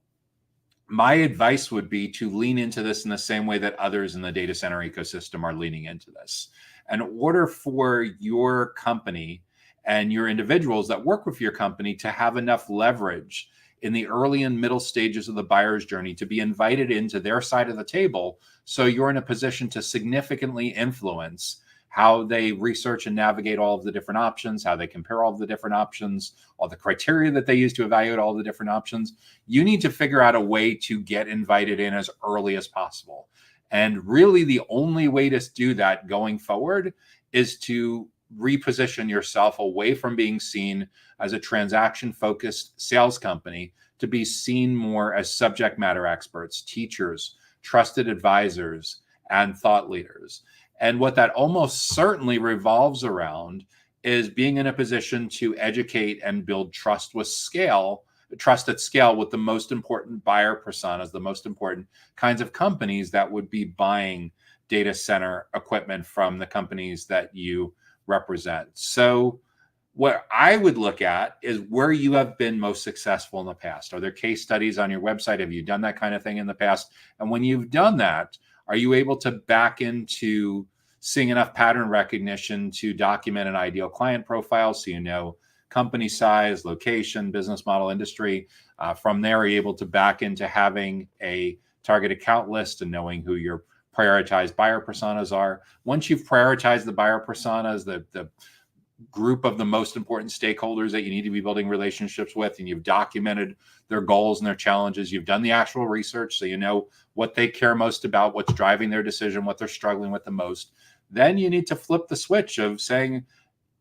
my advice would be to lean into this in the same way that others in the data center ecosystem are leaning into this. In order for your company and your individuals that work with your company to have enough leverage in the early and middle stages of the buyer's journey to be invited into their side of the table, so you're in a position to significantly influence how they research and navigate all of the different options, how they compare all of the different options, all the criteria that they use to evaluate all the different options. You need to figure out a way to get invited in as early as possible. And really the only way to do that going forward is to reposition yourself away from being seen as a transaction-focused sales company to be seen more as subject matter experts, teachers, trusted advisors, and thought leaders. And what that almost certainly revolves around is being in a position to educate and build trust with scale, trust at scale with the most important buyer personas, the most important kinds of companies that would be buying data center equipment from the companies that you represent. So what I would look at is where you have been most successful in the past. Are there case studies on your website? Have you done that kind of thing in the past? And when you've done that, are you able to back into seeing enough pattern recognition to document an ideal client profile so you know company size, location, business model, industry? From there, are you able to back into having a target account list and knowing who your prioritized buyer personas are? Once you've prioritized the buyer personas, the group of the most important stakeholders that you need to be building relationships with, and you've documented their goals and their challenges, you've done the actual research so you know what they care most about, what's driving their decision, what they're struggling with the most, then you need to flip the switch of saying,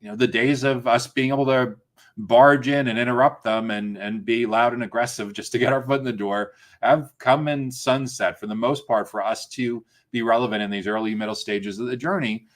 you know, the days of us being able to barge in and interrupt them and be loud and aggressive just to get our foot in the door have come in sunset for the most part. For us to be relevant in these early middle stages of the journey,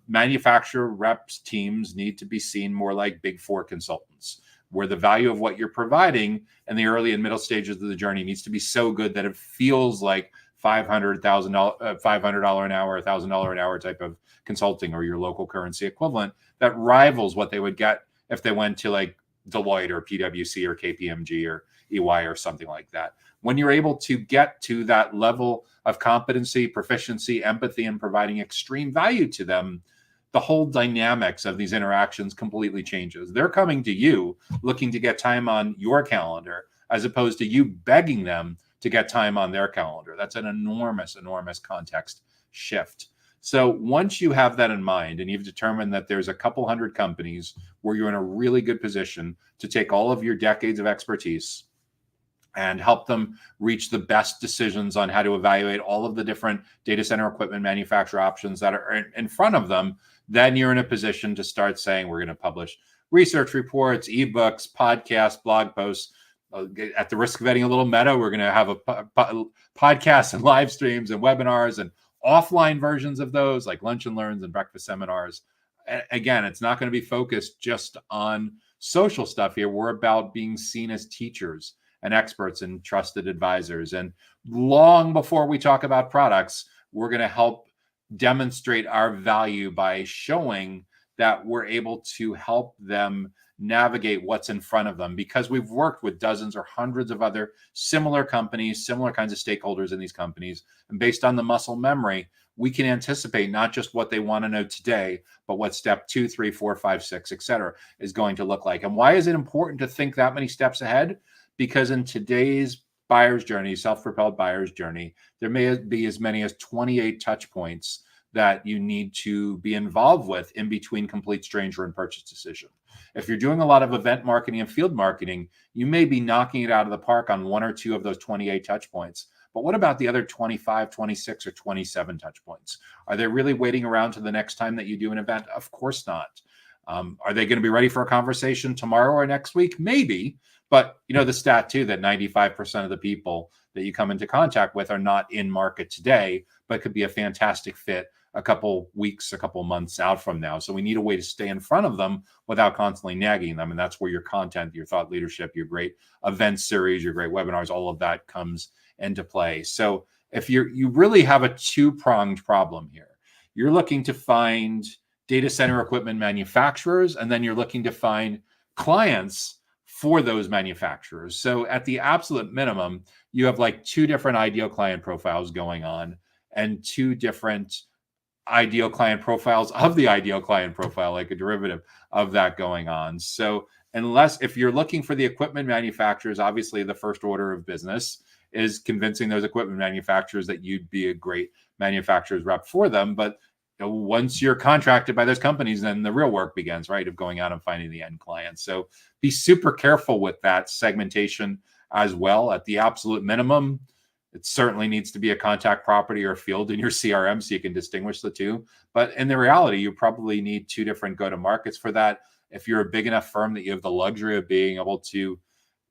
manufacturer reps teams need to be seen more like Big Four consultants, where the value of what you're providing in the early and middle stages of the journey needs to be so good that it feels like $500 an hour, $1,000 an hour type of consulting, or your local currency equivalent that rivals what they would get if they went to like Deloitte or PwC or KPMG or EY or something like that. When you're able to get to that level of competency, proficiency, empathy, and providing extreme value to them, the whole dynamics of these interactions completely changes. They're coming to you looking to get time on your calendar, as opposed to you begging them to get time on their calendar. That's an enormous context shift. So once you have that in mind and you've determined that there's a couple hundred companies where you're in a really good position to take all of your decades of expertise and help them reach the best decisions on how to evaluate all of the different data center equipment manufacturer options that are in front of them, then you're in a position to start saying, we're going to publish research reports, ebooks, podcasts, blog posts, at the risk of getting a little meta, we're going to have a podcast and live streams and webinars and offline versions of those, like lunch and learns and breakfast seminars. Again, it's not going to be focused just on social stuff here. We're about being seen as teachers and experts and trusted advisors. And long before we talk about products, we're going to help demonstrate our value by showing that we're able to help them navigate what's in front of them, because we've worked with dozens or hundreds of other similar companies, similar kinds of stakeholders in these companies. And based on the muscle memory, we can anticipate not just what they want to know today, but what step 2, 3, 4, 5, 6, et cetera, is going to look like. And why is it important to think that many steps ahead? Because in today's buyer's journey, self-propelled buyer's journey, there may be as many as 28 touch points that you need to be involved with in between complete stranger and purchase decision. If you're doing a lot of event marketing and field marketing, you may be knocking it out of the park on 1 or 2 of those 28 touch points. But what about the other 25, 26, or 27 touch points? Are they really waiting around to the next time that you do an event? Of course not. Are they going to be ready for a conversation tomorrow or next week? Maybe. But you know the stat too, that 95% of the people that you come into contact with are not in market today, but could be a fantastic fit a couple weeks, a couple months out from now. So we need a way to stay in front of them without constantly nagging them. And that's where your content, your thought leadership, your great event series, your great webinars, all of that comes into play. So if you really have a 2-pronged problem here, you're looking to find data center equipment manufacturers, and then you're looking to find clients for those manufacturers. So at the absolute minimum, you have like 2 different ideal client profiles going on and 2 different ideal client profiles of the ideal client profile, like a derivative of that going on. So if you're looking for the equipment manufacturers, obviously the first order of business is convincing those equipment manufacturers that you'd be a great manufacturer's rep for them. But once you're contracted by those companies, then the real work begins, right, of going out and finding the end client. So be super careful with that segmentation as well. At the absolute minimum, it certainly needs to be a contact property or a field in your CRM so you can distinguish the 2. But in the reality, you probably need 2 different go-to-markets for that. If you're a big enough firm that you have the luxury of being able to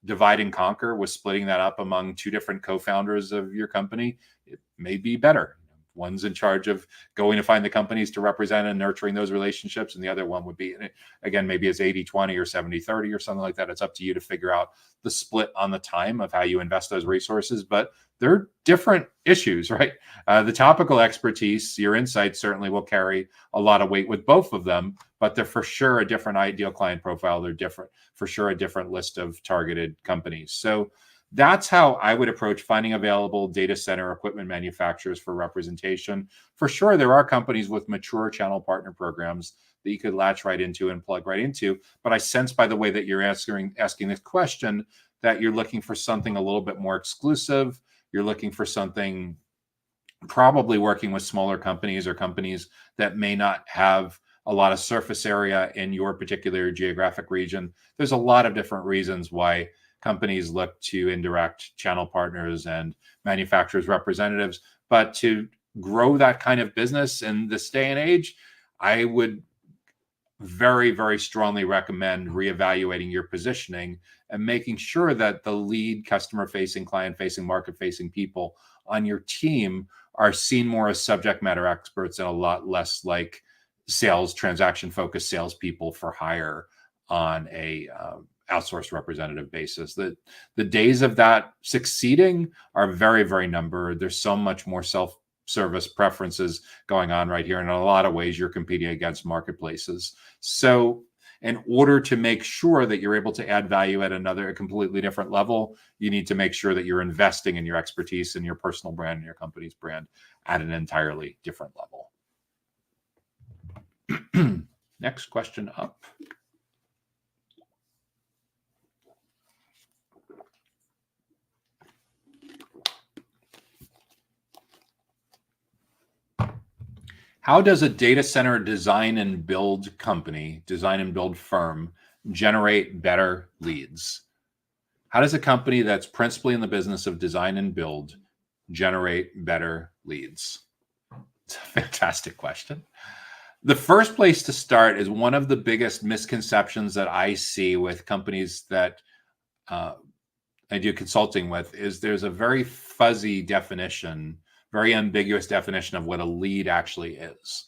divide and conquer with splitting that up among 2 different co-founders of your company, it may be better. One's in charge of going to find the companies to represent and nurturing those relationships, and the other one would be, again, maybe it's 80-20 or 70-30 or something like that. It's up to you to figure out the split on the time of how you invest those resources, but they're different issues, right? The topical expertise, your insights certainly will carry a lot of weight with both of them, but they're for sure a different ideal client profile. They're different, for sure, a different list of targeted companies. So that's how I would approach finding available data center equipment manufacturers for representation. For sure, there are companies with mature channel partner programs that you could latch right into and plug right into. But I sense by the way that you're asking this question that you're looking for something a little bit more exclusive. You're looking for something probably working with smaller companies or companies that may not have a lot of surface area in your particular geographic region. There's a lot of different reasons why companies look to indirect channel partners and manufacturers representatives. But to grow that kind of business in this day and age, I would very, very strongly recommend reevaluating your positioning and making sure that the lead customer-facing, client-facing, market-facing people on your team are seen more as subject matter experts and a lot less like sales, transaction-focused salespeople for hire on a outsourced representative basis. The days of that succeeding are very, very numbered. There's so much more self-service preferences going on right here. And in a lot of ways, you're competing against marketplaces. So in order to make sure that you're able to add value at a completely different level, you need to make sure that you're investing in your expertise and your personal brand and your company's brand at an entirely different level. Next question up. How does a data center design and build firm generate better leads? How does a company that's principally in the business of design and build generate better leads? It's a fantastic question. The first place to start is one of the biggest misconceptions that I see with companies that I do consulting with is there's a very fuzzy definition, very ambiguous definition of what a lead actually is.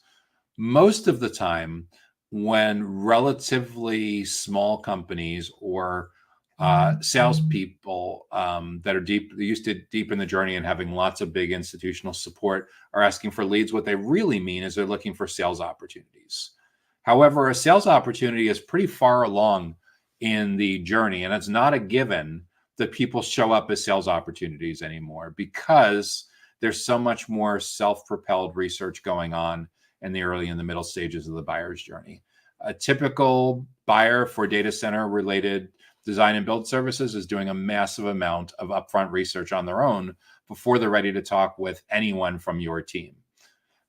Most of the time, when relatively small companies or salespeople that are used to deep in the journey and having lots of big institutional support are asking for leads, what they really mean is they're looking for sales opportunities. However, a sales opportunity is pretty far along in the journey, and it's not a given that people show up as sales opportunities anymore because there's so much more self-propelled research going on in the early and the middle stages of the buyer's journey. A typical buyer for data center related design and build services is doing a massive amount of upfront research on their own before they're ready to talk with anyone from your team.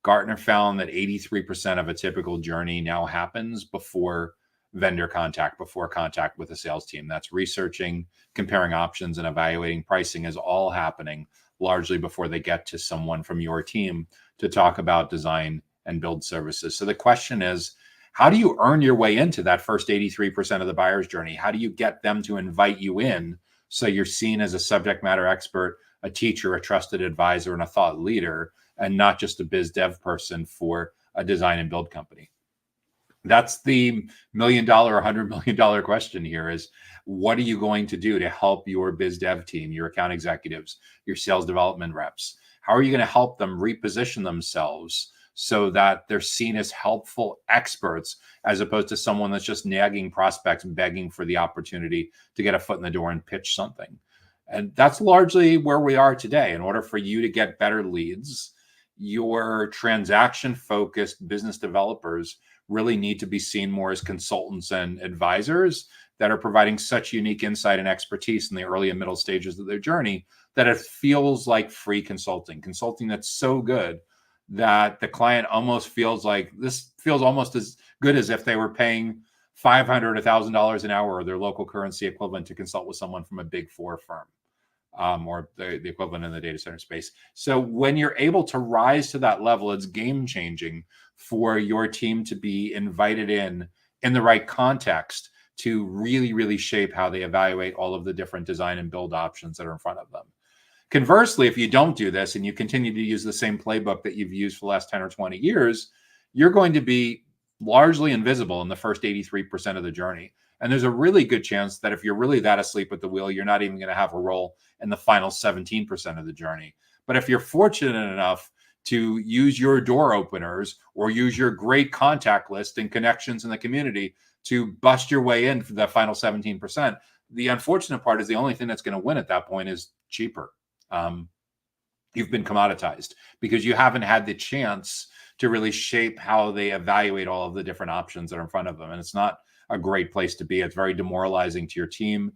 Gartner found that 83% of a typical journey now happens before vendor contact, before contact with a sales team. That's researching, comparing options, and evaluating pricing is all happening largely before they get to someone from your team to talk about design and build services. So the question is, how do you earn your way into that first 83% of the buyer's journey? How do you get them to invite you in so you're seen as a subject matter expert, a teacher, a trusted advisor, and a thought leader, and not just a biz dev person for a design and build company? That's the $1 million or $100 million question here is, what are you going to do to help your biz dev team, your account executives, your sales development reps? How are you going to help them reposition themselves so that they're seen as helpful experts as opposed to someone that's just nagging prospects, begging for the opportunity to get a foot in the door and pitch something? And that's largely where we are today. In order for you to get better leads, your transaction-focused business developers really need to be seen more as consultants and advisors that are providing such unique insight and expertise in the early and middle stages of their journey that it feels like free consulting that's so good that the client almost feels like this feels almost as good as if they were paying $500, $1,000 an hour or their local currency equivalent to consult with someone from a big four firm. Or the equivalent in the data center space. So when you're able to rise to that level, it's game changing for your team to be invited in the right context to really, really shape how they evaluate all of the different design and build options that are in front of them. Conversely, if you don't do this and you continue to use the same playbook that you've used for the last 10 or 20 years, you're going to be largely invisible in the first 83% of the journey. And there's a really good chance that if you're really that asleep at the wheel, you're not even going to have a role in the final 17% of the journey. But if you're fortunate enough to use your door openers or use your great contact list and connections in the community to bust your way in for the final 17%, the unfortunate part is the only thing that's going to win at that point is cheaper. You've been commoditized because you haven't had the chance to really shape how they evaluate all of the different options that are in front of them. And it's not a great place to be. It's very demoralizing to your team.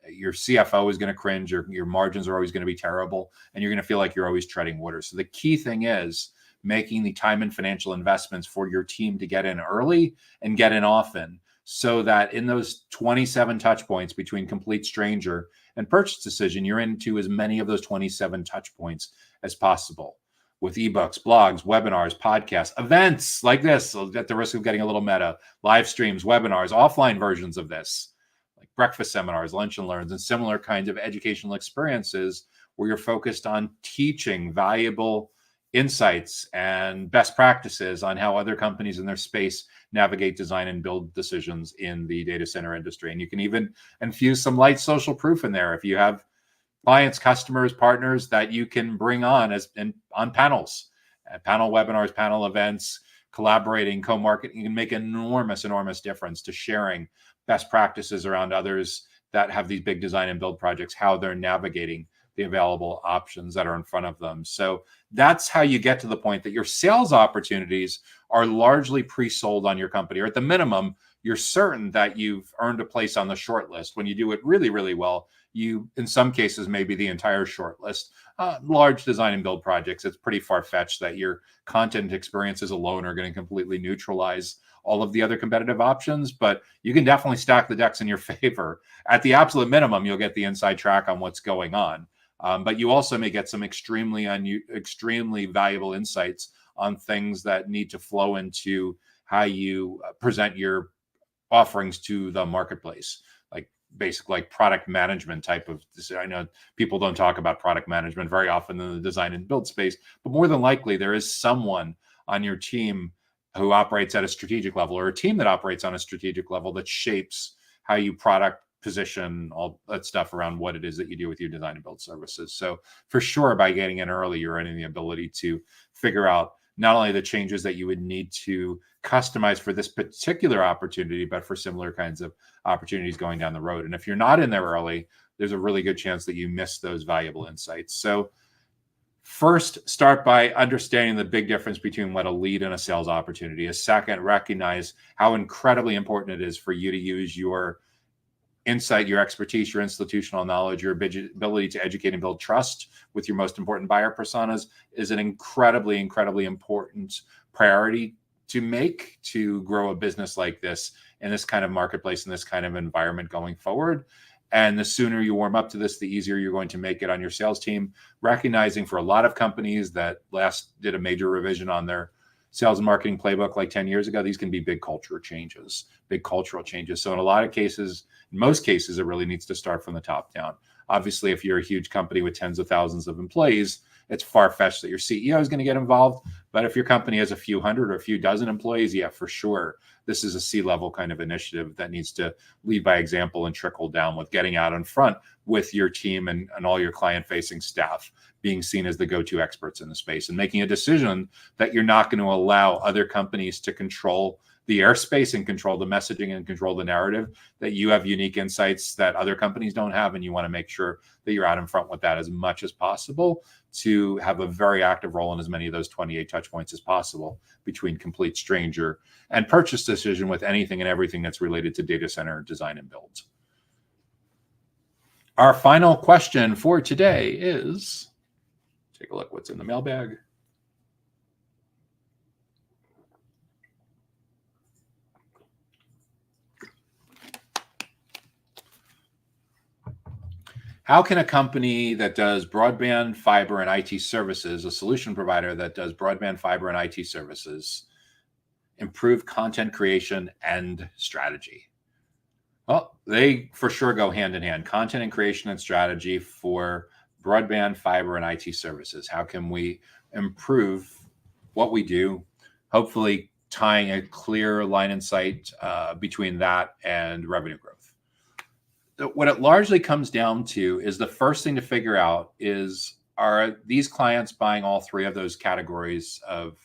Your CFO is going to cringe. Your margins are always going to be terrible, and you're going to feel like you're always treading water. So the key thing is making the time and financial investments for your team to get in early and get in often, so that in those 27 touch points between complete stranger and purchase decision, you're into as many of those 27 touch points as possible with ebooks, blogs, webinars, podcasts, events like this, at the risk of getting a little meta, live streams, webinars, offline versions of this, like breakfast seminars, lunch and learns, and similar kinds of educational experiences where you're focused on teaching valuable insights and best practices on how other companies in their space navigate design and build decisions in the data center industry. And you can even infuse some light social proof in there if you have clients, customers, partners that you can bring on on panels, panel webinars, panel events, collaborating, co-marketing. You can make an enormous difference to sharing best practices around others that have these big design and build projects, how they're navigating the available options that are in front of them. So that's how you get to the point that your sales opportunities are largely pre-sold on your company, or at the minimum, you're certain that you've earned a place on the short list. When you do it really, really well, you, in some cases, maybe the entire short list. Large design and build projects, it's pretty far-fetched that your content experiences alone are going to completely neutralize all of the other competitive options, but you can definitely stack the decks in your favor. At the absolute minimum, you'll get the inside track on what's going on. But you also may get some extremely valuable insights on things that need to flow into how you present your offerings to the marketplace. Like basic like product management type of. I know people don't talk about product management very often in the design and build space, but more than likely there is someone on your team who operates at a strategic level, or a team that operates on a strategic level that shapes how you product position, all that stuff around what it is that you do with your design and build services. So for sure, by getting in early, you're earning the ability to figure out not only the changes that you would need to customize for this particular opportunity, but for similar kinds of opportunities going down the road. And if you're not in there early, there's a really good chance that you miss those valuable insights. So first, start by understanding the big difference between what a lead and a sales opportunity is. Second, recognize how incredibly important it is for you to use your insight, your expertise, your institutional knowledge, your ability to educate and build trust with your most important buyer personas is an incredibly, incredibly important priority to make to grow a business like this in this kind of marketplace, in this kind of environment going forward. And the sooner you warm up to this, the easier you're going to make it on your sales team. Recognizing for a lot of companies that last did a major revision on their sales and marketing playbook like 10 years ago, these can be big cultural changes. So in a lot of cases, in most cases, it really needs to start from the top down. Obviously, if you're a huge company with tens of thousands of employees, it's far-fetched that your CEO is going to get involved. But if your company has a few hundred or a few dozen employees, yeah, for sure, this is a C-level kind of initiative that needs to lead by example and trickle down with getting out in front with your team and all your client-facing staff, being seen as the go-to experts in the space and making a decision that you're not going to allow other companies to control the airspace and control the messaging and control the narrative, that you have unique insights that other companies don't have. And you want to make sure that you're out in front with that as much as possible to have a very active role in as many of those 28 touch points as possible between complete stranger and purchase decision with anything and everything that's related to data center design and build. Our final question for today is, take a look what's in the mailbag. How can a company that does broadband, fiber, and IT services, a solution provider that does broadband, fiber, and IT services, improve content creation and strategy? Well, they for sure go hand in hand. Content and creation and strategy for broadband, fiber, and IT services. How can we improve what we do? Hopefully tying a clear line in sight between that and revenue growth. What it largely comes down to is the first thing to figure out is, are these clients buying all three of those categories of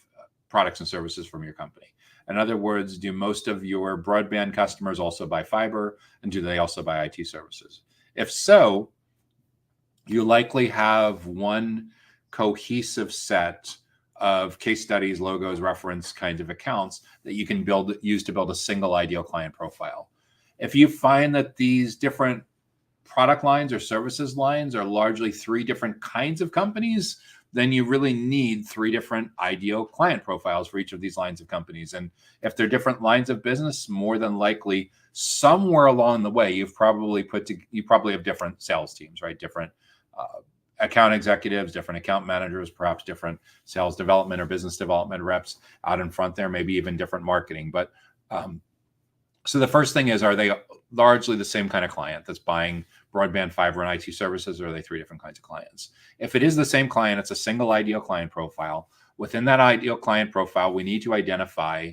products and services from your company? In other words, do most of your broadband customers also buy fiber, and do they also buy IT services? If so, you likely have one cohesive set of case studies, logos, reference kinds of accounts that you can use to build a single ideal client profile. If you find that these different product lines or services lines are largely three different kinds of companies, then you really need three different ideal client profiles for each of these lines of companies. And if they're different lines of business, more than likely somewhere along the way, you probably have different sales teams, right? Different account executives, different account managers, perhaps different sales development or business development reps out in front there, maybe even different marketing. But so the first thing is, are they largely the same kind of client that's buying broadband, fiber, and IT services, or are they three different kinds of clients? If it is the same client, it's a single ideal client profile. Within that ideal client profile, we need to identify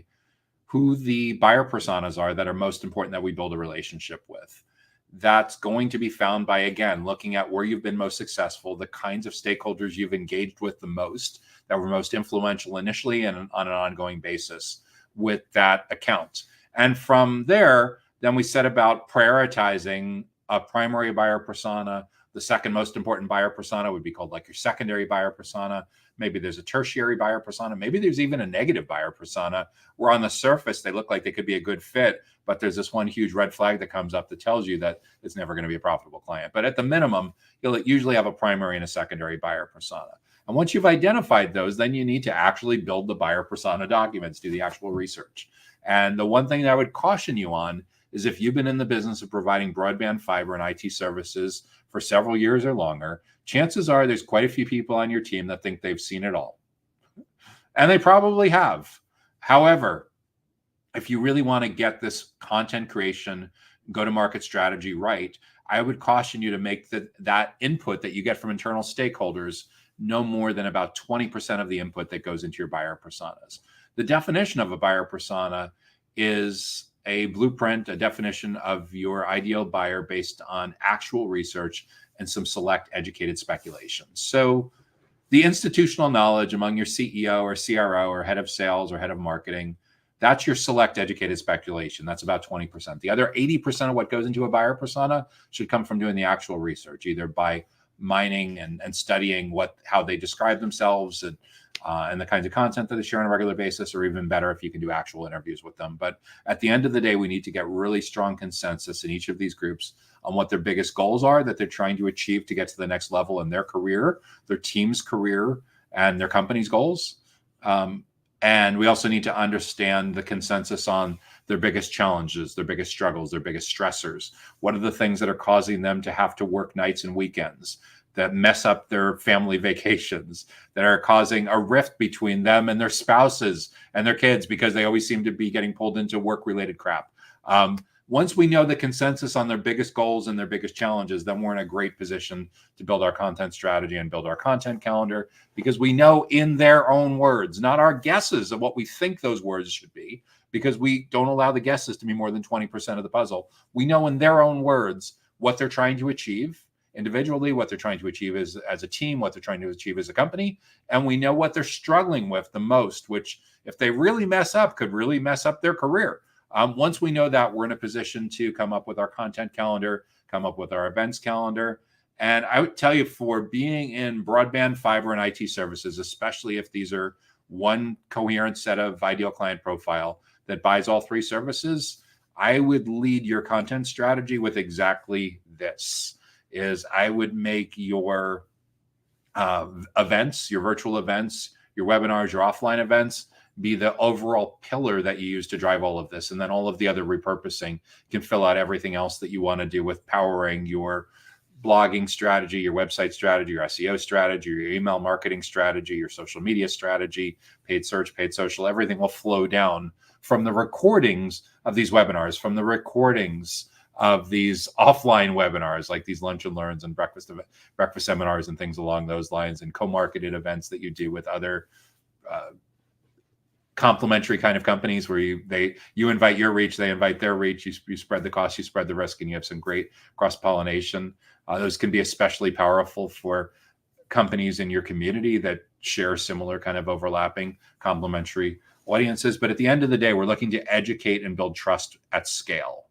who the buyer personas are that are most important that we build a relationship with. That's going to be found by, again, looking at where you've been most successful, the kinds of stakeholders you've engaged with the most, that were most influential initially and on an ongoing basis with that account. And from there, then we set about prioritizing a primary buyer persona. The second most important buyer persona would be called like your secondary buyer persona. Maybe there's a tertiary buyer persona. Maybe there's even a negative buyer persona where on the surface, they look like they could be a good fit, but there's this one huge red flag that comes up that tells you that it's never going to be a profitable client. But at the minimum, you'll usually have a primary and a secondary buyer persona. And once you've identified those, then you need to actually build the buyer persona documents, do the actual research. And the one thing that I would caution you on is, if you've been in the business of providing broadband, fiber, and IT services for several years or longer, chances are there's quite a few people on your team that think they've seen it all. And they probably have. However, if you really want to get this content creation, go-to-market strategy right, I would caution you to make that input that you get from internal stakeholders no more than about 20% of the input that goes into your buyer personas. The definition of a buyer persona is a blueprint, a definition of your ideal buyer based on actual research and some select educated speculation. So the institutional knowledge among your CEO or CRO or head of sales or head of marketing, that's your select educated speculation. That's about 20%. The other 80% of what goes into a buyer persona should come from doing the actual research, either by mining and studying how they describe themselves and the kinds of content that they share on a regular basis, or even better if you can do actual interviews with them. But at the end of the day, we need to get really strong consensus in each of these groups on what their biggest goals are that they're trying to achieve to get to the next level in their career, their team's career, and their company's goals. And we also need to understand the consensus on their biggest challenges, their biggest struggles, their biggest stressors. What are the things that are causing them to have to work nights and weekends, that mess up their family vacations, that are causing a rift between them and their spouses and their kids because they always seem to be getting pulled into work-related crap. Once we know the consensus on their biggest goals and their biggest challenges, then we're in a great position to build our content strategy and build our content calendar, because we know in their own words, not our guesses of what we think those words should be, because we don't allow the guesses to be more than 20% of the puzzle. We know in their own words what they're trying to achieve individually, what they're trying to achieve as a team, what they're trying to achieve as a company. And we know what they're struggling with the most, which if they really mess up, could really mess up their career. Once we know that, we're in a position to come up with our content calendar, come up with our events calendar. And I would tell you, for being in broadband, fiber, and IT services, especially if these are one coherent set of ideal client profile that buys all three services, I would lead your content strategy with exactly this. I would make your events, your virtual events, your webinars, your offline events be the overall pillar that you use to drive all of this. And then all of the other repurposing can fill out everything else that you want to do with powering your blogging strategy, your website strategy, your SEO strategy, your email marketing strategy, your social media strategy, paid search, paid social. Everything will flow down from the recordings of these webinars, from the recordings of these offline webinars, like these lunch and learns and breakfast seminars and things along those lines, and co-marketed events that you do with other complementary kind of companies where you invite your reach, they invite their reach, you spread the cost, you spread the risk, and you have some great cross-pollination. Those can be especially powerful for companies in your community that share similar kind of overlapping complementary audiences. But at the end of the day, we're looking to educate and build trust at scale.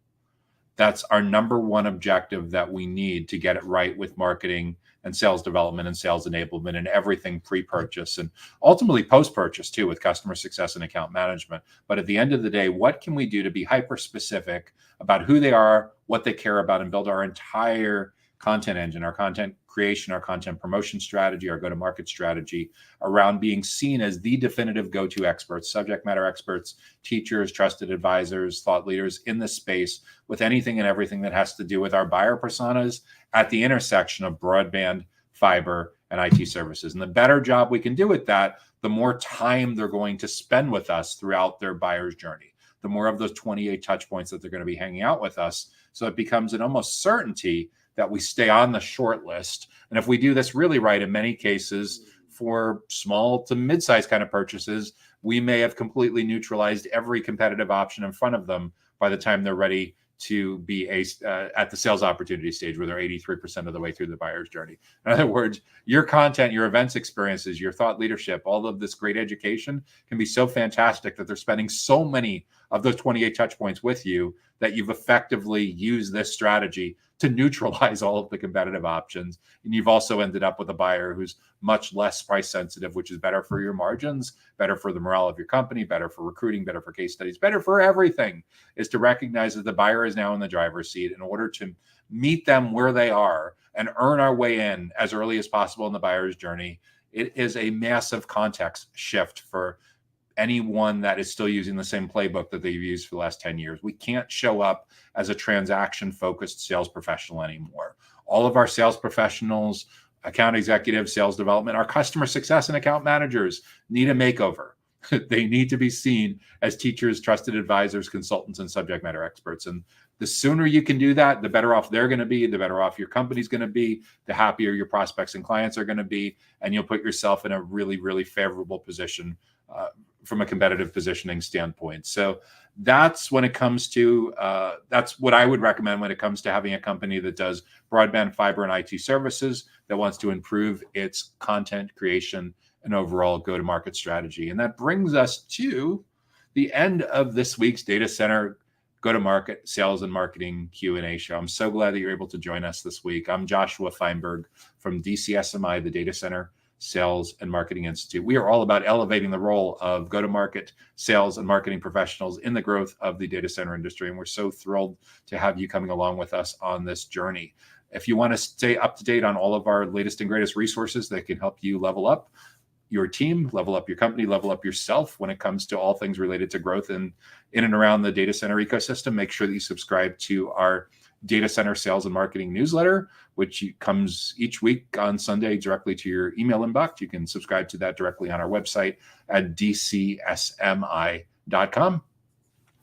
That's our number one objective that we need to get it right with marketing and sales development and sales enablement and everything pre-purchase and ultimately post-purchase too, with customer success and account management. But at the end of the day, what can we do to be hyper-specific about who they are, what they care about, and build our entire content engine, our content creation, our content promotion strategy, our go-to-market strategy around being seen as the definitive go-to experts, subject matter experts, teachers, trusted advisors, thought leaders in this space with anything and everything that has to do with our buyer personas at the intersection of broadband, fiber, and IT services. And the better job we can do with that, the more time they're going to spend with us throughout their buyer's journey, the more of those 28 touch points that they're going to be hanging out with us. So it becomes an almost certainty that we stay on the short list. And if we do this really right, in many cases, for small to mid-sized kind of purchases, we may have completely neutralized every competitive option in front of them by the time they're ready to be at the sales opportunity stage, where they're 83% of the way through the buyer's journey. In other words, your content, your events experiences, your thought leadership, all of this great education can be so fantastic that they're spending so many of those 28 touch points with you that you've effectively used this strategy to neutralize all of the competitive options. And you've also ended up with a buyer who's much less price sensitive, which is better for your margins, better for the morale of your company, better for recruiting, better for case studies, better for everything, is to recognize that the buyer is now in the driver's seat in order to meet them where they are and earn our way in as early as possible in the buyer's journey. It is a massive context shift for anyone that is still using the same playbook that they've used for the last 10 years. We can't show up as a transaction-focused sales professional anymore. All of our sales professionals, account executives, sales development, our customer success and account managers need a makeover. They need to be seen as teachers, trusted advisors, consultants, and subject matter experts. And the sooner you can do that, the better off they're going to be, the better off your company's going to be, the happier your prospects and clients are going to be, and you'll put yourself in a really, really favorable position from a competitive positioning standpoint. So that's when it comes to, that's what I would recommend when it comes to having a company that does broadband, fiber, and IT services that wants to improve its content creation and overall go-to-market strategy. And that brings us to the end of this week's Data Center Go-to-Market Sales and Marketing Q&A show. I'm so glad that you're able to join us this week. I'm Joshua Feinberg from DCSMI, the Data Center Sales and Marketing Institute. We are all about elevating the role of go-to-market sales and marketing professionals in the growth of the data center industry. And we're so thrilled to have you coming along with us on this journey. If you want to stay up to date on all of our latest and greatest resources that can help you level up your team, level up your company, level up yourself when it comes to all things related to growth in and around the data center ecosystem, make sure that you subscribe to our Data Center Sales and Marketing newsletter, which comes each week on Sunday directly to your email inbox. You can subscribe to that directly on our website at dcsmi.com.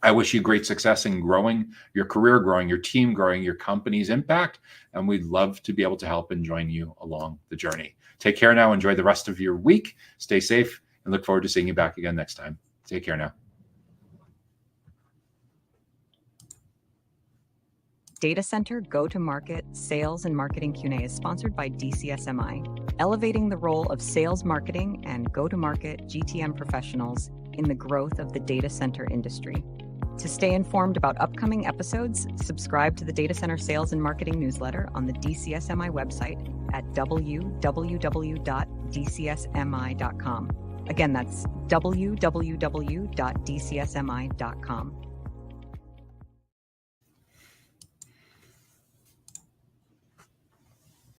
I wish you great success in growing your career, growing your team, growing your company's impact, and we'd love to be able to help and join you along the journey. Take care now. Enjoy the rest of your week. Stay safe, and look forward to seeing you back again next time. Take care now. Data Center Go-to-Market Sales and Marketing Q&A is sponsored by DCSMI, elevating the role of sales marketing and go-to-market GTM professionals in the growth of the data center industry. To stay informed about upcoming episodes, subscribe to the Data Center Sales and Marketing newsletter on the DCSMI website at www.dcsmi.com. Again, that's www.dcsmi.com.